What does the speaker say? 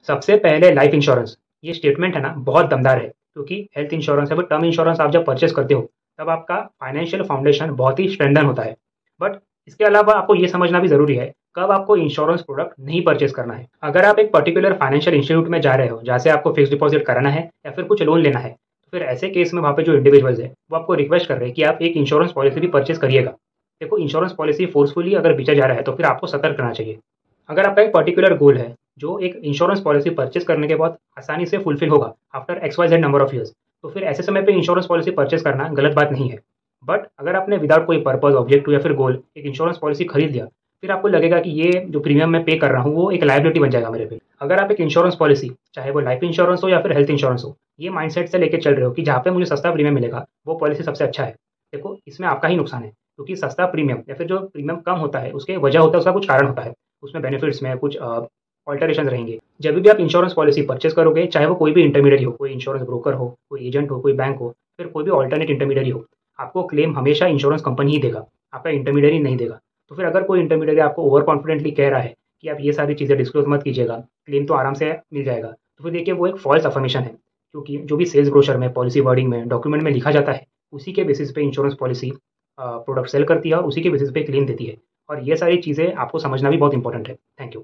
सबसे पहले life insurance, ये स्टेटमेंट है ना बहुत दमदार है, क्योंकि हेल्थ इंश्योरेंस है वो टर्म इंश्योरेंस आप जब परचेस करते हो तब आपका फाइनेंशियल फाउंडेशन बहुत ही स्ट्रेंथन होता है। बट इसके अलावा आपको ये समझना भी ज़रूरी है कब आपको इंश्योरेंस प्रोडक्ट नहीं परचेस करना है। अगर आप एक पर्टिकुलर फाइनेंशियल इंस्टीट्यूट में जा रहे हो जहाँ से आपको फिक्स डिपॉजिट कराना है या फिर कुछ लोन लेना है, तो फिर ऐसे केस में वहाँ पे जो इंडिविजुअल्स है वो आपको रिक्वेस्ट कर रहे हैं कि आप एक इंश्योरेंस पॉलिसी भी परचेस करिएगा। देखो, इंश्योरेंस पॉलिसी फोर्सफुली अगर बेचा जा रहा है तो फिर आपको सतर्क रहना चाहिए। अगर आपका एक पर्टिकुलर गोल है जो एक इंश्योरेंस पॉलिसी परचेस करने के बाद आसानी से फुलफिल होगा after X Y Z number of years, तो फिर ऐसे समय पे इंश्योरेंस पॉलिसी परचेस करना गलत बात नहीं है। बट अगर आपने विदाउट कोई पर्पज, ऑब्जेक्टिव या फिर गोल एक इंश्योरेंस पॉलिसी खरीद लिया, फिर आपको लगेगा कि ये जो प्रीमियम मैं पे कर रहा हूँ वो एक लायबिलिटी बन जाएगा मेरे पे। अगर आप एक इंश्योरेंस पॉलिसी, चाहे वो लाइफ इंश्योरेंस हो या फिर हेल्थ इंश्योरेंस हो, ये माइंडसेट से लेके चल रहे हो कि जहाँ पे मुझे सस्ता प्रीमियम मिलेगा वो पॉलिसी सबसे अच्छा है, देखो इसमें आपका ही नुकसान है, क्योंकि सस्ता प्रीमियम या फिर जो प्रीमियम कम होता है उसके वजह होता है, उसका कुछ कारण होता है, उसमें बेनिफिट्स में कुछ ऑल्टरेशन रहेंगे। जब भी आप इंश्योरेंस पॉलिसी परचेस करोगे, चाहे वो कोई भी इंटरमीडियरी हो, कोई इंश्योरेंस ब्रोकर हो, कोई एजेंट हो, कोई बैंक हो, फिर कोई भी ऑल्टरनेट इंटरमीडियरी हो, आपको क्लेम हमेशा इंश्योरेंस कंपनी ही देगा, आपका इंटरमीडियरी नहीं देगा। तो फिर अगर कोई इंटरमीडियरी आपको ओवर कॉन्फिडेंटली कह रहा है कि आप ये सारी चीज़ें डिस्क्लोज मत कीजिएगा, क्लेम तो आराम से मिल जाएगा, तो फिर देखिए वो एक फॉल्स अफर्मेशन है, क्योंकि जो भी सेल्स ब्रोशर में, पॉलिसी वर्डिंग में, डॉक्यूमेंट में लिखा जाता है, उसी के बेसिस पे इंश्योरेंस पॉलिसी प्रोडक्ट सेल करती है और उसी के बेसिस पे क्लेम देती है। और ये सारी चीज़ें आपको समझना भी बहुत इंपॉर्टेंट है। Thank you.